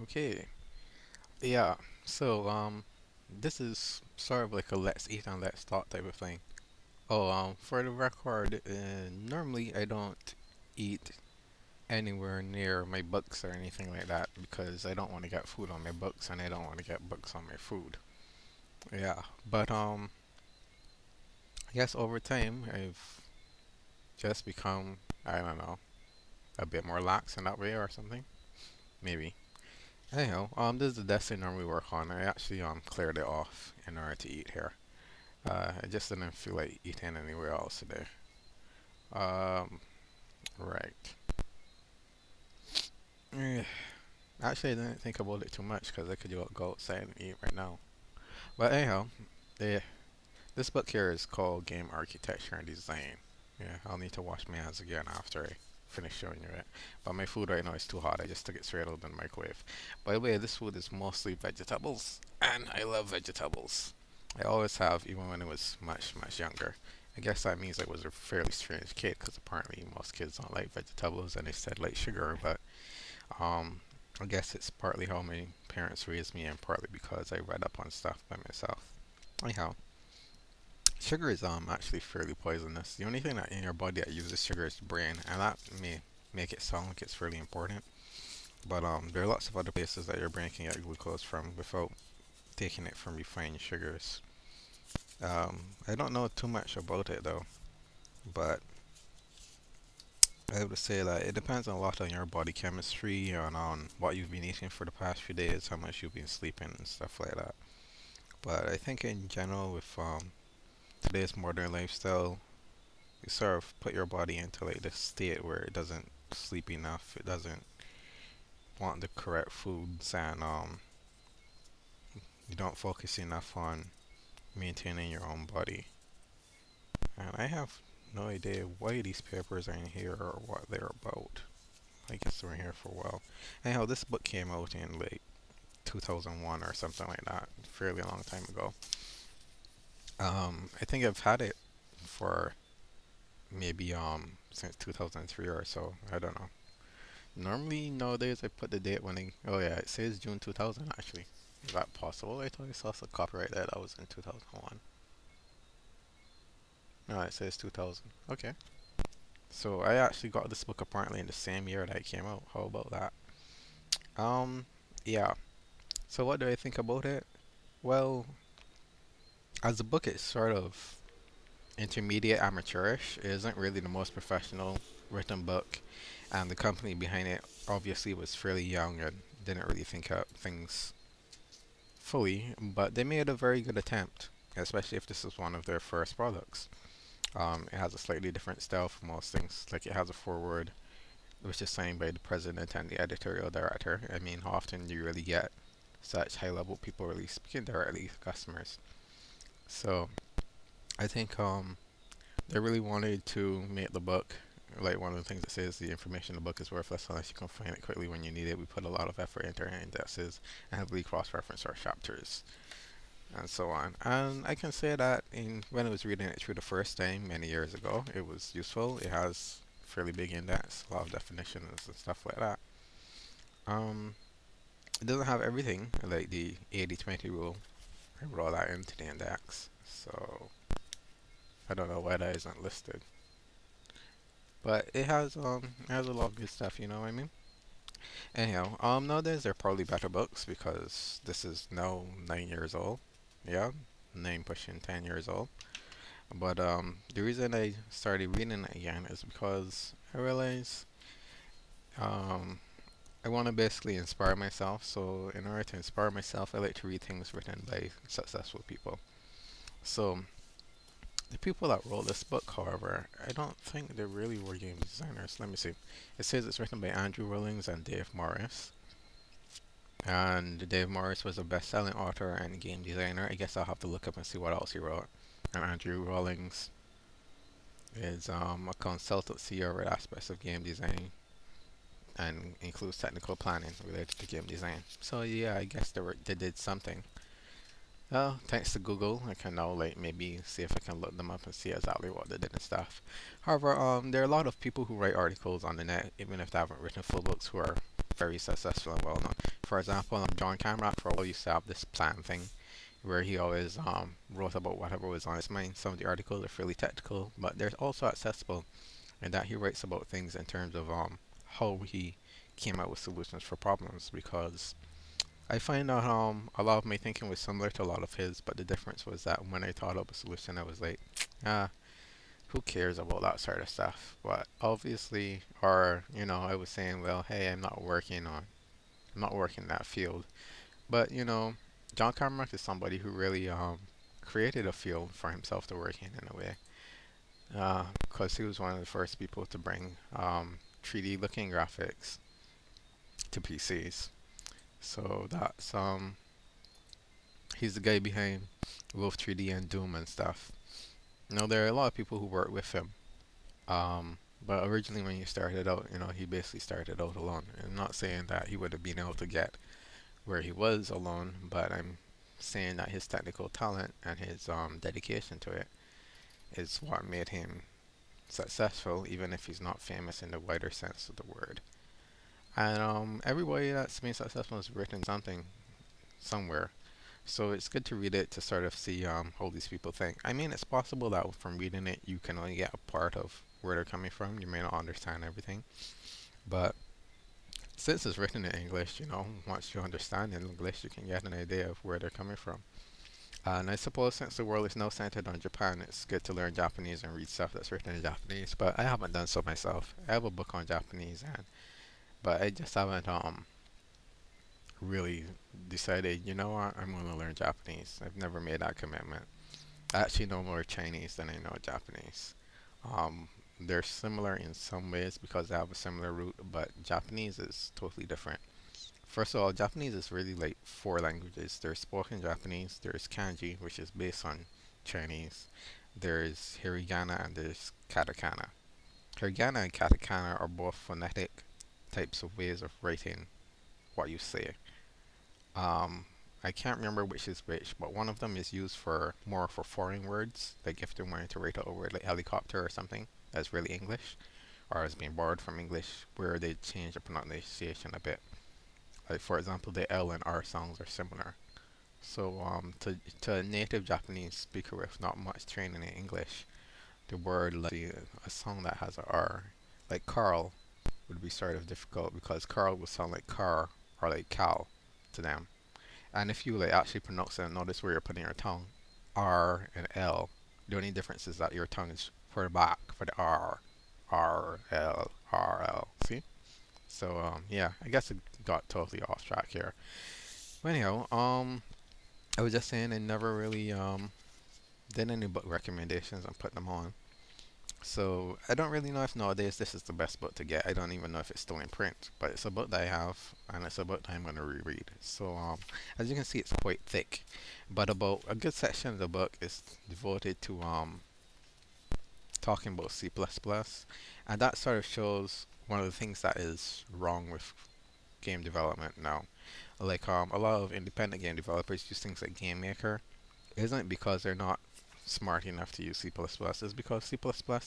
Okay. Yeah. So, this is sort of like a let's eat and let's talk type of thing. Oh, for the record, normally I don't eat anywhere near my books or anything like that because I don't want to get food on my books and I don't want to get books on my food. Yeah. But I guess over time I've just become, I don't know, a bit more lax in that way or something. Maybe. Anyhow, this is the desk I normally work on. I actually cleared it off in order to eat here. I just didn't feel like eating anywhere else today. Um, right. Eh, Actually, I didn't think about it too much because I could go outside and eat right now. But anyhow, eh, this book here is called Game Architecture and Design. Yeah, I'll need to wash my hands again after I finish showing you it. But my food right now is too hot. I just took it straight out of the microwave. By the way, this food is mostly vegetables, and I love vegetables. I always have, even when I was much younger. I guess that means I was a fairly strange kid, because apparently most kids don't like vegetables, and they said like sugar. But um, I guess it's partly how my parents raised me, and partly because I read up on stuff by myself. Anyhow, sugar is actually fairly poisonous. The only thing that in your body that uses sugar is the brain, and that may make it sound like it's really important. But there are lots of other places that your brain can get glucose from without taking it from refined sugars. I don't know too much about it though, but I would say that it depends a lot on your body chemistry and on what you've been eating for the past few days, how much you've been sleeping and stuff like that. But I think in general, with today's modern lifestyle, you sort of put your body into like this state where it doesn't sleep enough, it doesn't want the correct foods, and you don't focus enough on maintaining your own body. And I have no idea why these papers are in here or what they're about. I guess they were here for a while. Anyhow, this book came out in like 2001 or something like that, fairly long time ago. I think I've had it for maybe since 2003 or so. I don't know. Normally nowadays I put the date when I, oh yeah, it says June 2000 actually. Is that possible? I thought I saw some copyright there that was in 2001. No, it says 2000. Okay. So I actually got this book apparently in the same year that it came out. How about that? Um, yeah. So what do I think about it? Well, as a book, it's sort of intermediate amateurish. It isn't really the most professional written book, and the company behind it obviously was fairly young and didn't really think out things fully, but they made a very good attempt, especially if this is one of their first products. It has a slightly different style from most things. Like it has a foreword, which is signed by the president and the editorial director. I mean, how often do you really get such high-level people really speaking directly to customers? So I think they really wanted to make the book like one of the things that says the information in the book is worthless unless you can find it quickly when you need it. We put a lot of effort into our indexes and heavily cross-reference our chapters and so on. And I can say that in when I was reading it through the first time many years ago, it was useful. It has fairly big index, a lot of definitions and stuff like that. Um, it doesn't have everything like the 80-20 rule. I wrote all that into the index, so I don't know why that isn't listed. But it has a lot of good stuff, you know what I mean? Anyhow, nowadays there are probably better books because this is now 9 years old. Yeah, 9 pushing 10 years old. But the reason I started reading it again is because I realized um, I want to basically inspire myself. So in order to inspire myself, I like to read things written by successful people. So the people that wrote this book, however, I don't think they really were game designers. Let me see. It says it's written by Andrew Rawlings and Dave Morris. And Dave Morris was a best-selling author and game designer. I guess I'll have to look up and see what else he wrote. And Andrew Rawlings is a consultancy over aspects of game design and includes technical planning related to game design. So yeah, I guess they did something. Well, thanks to Google, I can now like maybe see if I can look them up and see exactly what they did and stuff. However, there are a lot of people who write articles on the net, even if they haven't written full books, who are very successful and well known. For example, John Camrock for a while used to have this plan thing where he always wrote about whatever was on his mind. Some of the articles are fairly technical, but they're also accessible in that he writes about things in terms of how he came up with solutions for problems. Because I find that a lot of my thinking was similar to a lot of his, but the difference was that when I thought up a solution, I was like, ah, who cares about that sort of stuff? But obviously, or I was saying, well, hey, I'm not working in that field. But John Carmack is somebody who really created a field for himself to work in a way, because he was one of the first people to bring 3D looking graphics to PCs. So that's he's the guy behind Wolf 3D and Doom and stuff. There are a lot of people who work with him. But originally when he started out, he basically started out alone. I'm not saying that he would have been able to get where he was alone, but I'm saying that his technical talent and his dedication to it is what made him successful, even if he's not famous in the wider sense of the word. And everybody that's been successful has written something somewhere. So it's good to read it to sort of see how these people think. I mean, it's possible that from reading it, you can only get a part of where they're coming from. You may not understand everything. But since it's written in English, once you understand in English, you can get an idea of where they're coming from. And I suppose since the world is now centered on Japan, it's good to learn Japanese and read stuff that's written in Japanese. But I haven't done so myself. I have a book on Japanese, but I just haven't really decided, what, I'm going to learn Japanese. I've never made that commitment. I actually know more Chinese than I know Japanese. Um, they're similar in some ways because they have a similar root, but Japanese is totally different. First of all, Japanese is really like four languages. There's spoken Japanese, there's kanji, which is based on Chinese, there's hiragana, and there's katakana. Hiragana and katakana are both phonetic types of ways of writing what you say. Um, I can't remember which is which, but one of them is used for more for foreign words, like if they're wanting to write out a word like helicopter or something that's really English, or is being borrowed from English, where they change the pronunciation a bit. Like for example, the L and R sounds are similar. So to a native Japanese speaker with not much training in English, the word like a song that has a R, like Carl, would be sort of difficult because Carl would sound like car or like cow to them. And if you like actually pronounce it and notice where you're putting your tongue, R and L, the only difference is that your tongue is further back for the R, R L R L. See? So yeah, I guess it got totally off track here. But anyhow, I was just saying I never really did any book recommendations and put them on. So I don't really know if nowadays this is the best book to get. I don't even know if it's still in print, but it's a book that I have, and it's a book that I'm going to reread. So as you can see, it's quite thick, but about a good section of the book is devoted to talking about C++, and that sort of shows one of the things that is wrong with game development now. Like a lot of independent game developers use things like Game Maker. It isn't because they're not smart enough to use C++, it's because C++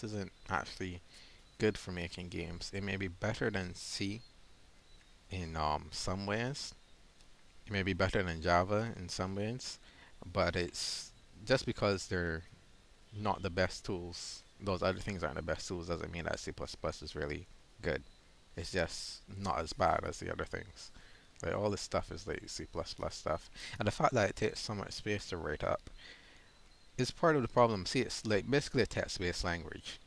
isn't actually good for making games. It may be better than C in some ways. It may be better than Java in some ways, but it's just because they're not the best tools. Those other things aren't the best tools doesn't mean that C++ is really good. It's just not as bad as the other things. Like all this stuff is like C++ stuff, and the fact that it takes so much space to write up is part of the problem. See, it's like basically a text-based language.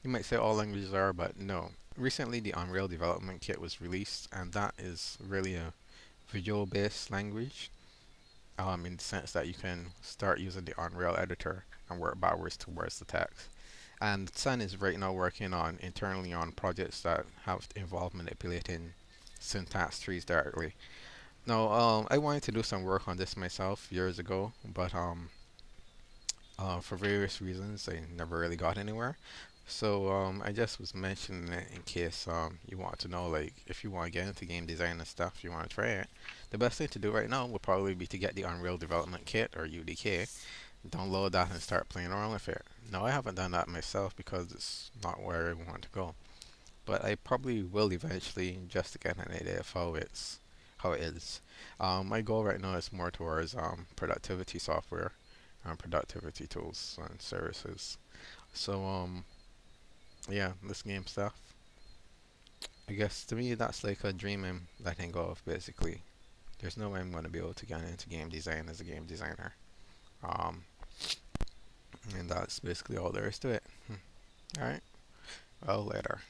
You might say all languages are, but no. Recently, the Unreal Development Kit was released, and that is really a visual-based language, in the sense that you can start using the Unreal editor and work backwards towards the text. And Sun is right now working on internally on projects that have involved manipulating syntax trees directly. Now, I wanted to do some work on this myself years ago, but for various reasons, I never really got anywhere. So I just was mentioning it in case you want to know, like, if you want to get into game design and stuff, you want to try it. The best thing to do right now would probably be to get the Unreal Development Kit, or UDK, download that and start playing around with it. Now, I haven't done that myself because it's not where I want to go. but I probably will eventually just to get an idea of how it is. My goal right now is more towards productivity software, productivity tools and services. So yeah, this game stuff. I guess to me that's like a dream I'm letting go of basically. There's no way I'm going to be able to get into game design as a game designer. Um, and that's basically all there is to it. All right. Well, later.